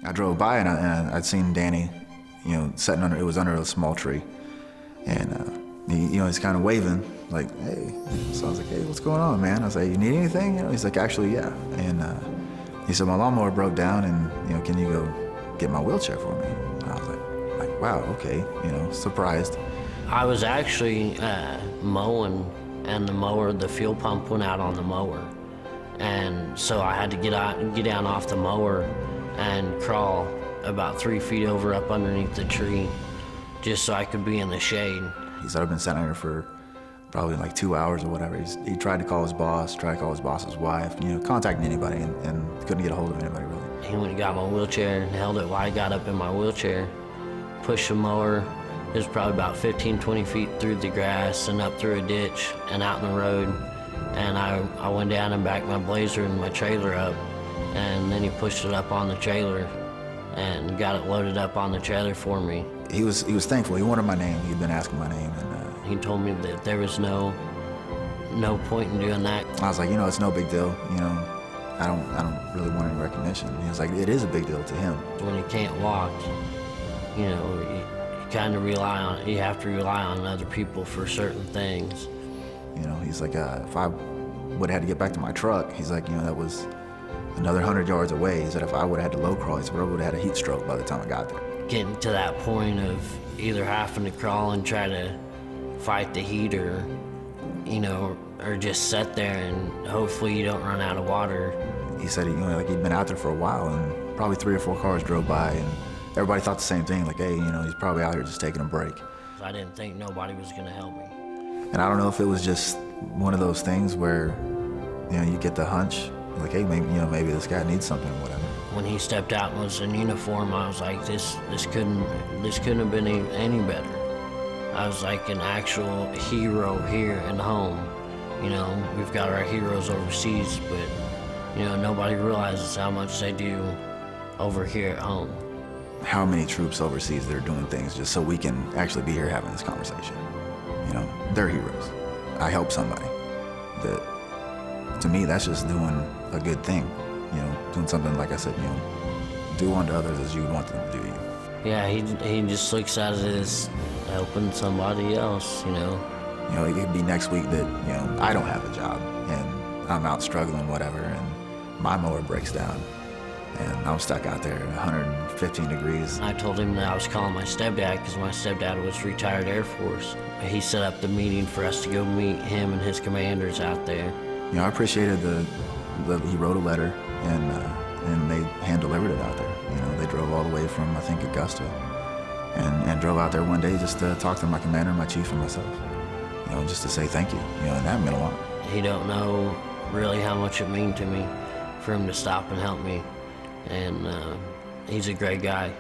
I drove by and I'd seen Danny, sitting it was under a small tree. And, he's kind of waving, like, hey. So I was like, hey, what's going on, man? I was like, you need anything? He's like, actually, yeah. And he said, my lawnmower broke down and, can you go get my wheelchair for me? And I was like, wow, okay, surprised. I was actually mowing, and the fuel pump went out on the mower. And so I had to get down off the mower and crawl about 3 feet over up underneath the tree just so I could be in the shade. He said, I've been sitting here for probably like 2 hours or whatever. He tried to call his boss, tried to call his boss's wife, contacting anybody and couldn't get a hold of anybody really. He went and got my wheelchair and held it while I got up in my wheelchair, pushed the mower. It was probably about 15, 20 feet through the grass and up through a ditch and out in the road. And I went down and backed my Blazer and my trailer up, and then he pushed it up on the trailer and got it loaded up on the trailer for me. He was thankful. He wanted my name. He'd been asking my name, and he told me that there was no point in doing that. I was like, it's no big deal. I don't really want any recognition. He was like, it is a big deal to him. When you can't walk, you kind of you have to rely on other people for certain things. He's like, if I would have had to get back to my truck, he's like, that was another 100 yards away. He said, if I would have had to low crawl, he said, I would have had a heat stroke by the time I got there. Getting to that point of either having to crawl and try to fight the heat or just sit there and hopefully you don't run out of water. He said, he'd been out there for a while and probably 3 or 4 cars drove by and everybody thought the same thing, like, hey, he's probably out here just taking a break. I didn't think nobody was gonna help me. And I don't know if it was just one of those things where, you get the hunch, like, hey, maybe this guy needs something or whatever. When he stepped out and was in uniform, I was like, this couldn't have been any better. I was like an actual hero here and home. We've got our heroes overseas, but, nobody realizes how much they do over here at home. How many troops overseas that are doing things just so we can actually be here having this conversation? They're heroes. I help somebody. That, to me, that's just doing a good thing. Doing something, like I said, do unto others as you would want them to do to you. Yeah, he just looks at it as helping somebody else, It could be next week that, I don't have a job and I'm out struggling, whatever, and my mower breaks down and I'm stuck out there at 115 degrees. I told him that I was calling my stepdad because my stepdad was retired Air Force. He set up the meeting for us to go meet him and his commanders out there. I appreciated he wrote a letter and they hand-delivered it out there. They drove all the way from, I think, Augusta and drove out there one day just to talk to my commander, my chief, and myself, just to say thank you, and that meant a lot. He don't know really how much it meant to me for him to stop and help me, and he's a great guy.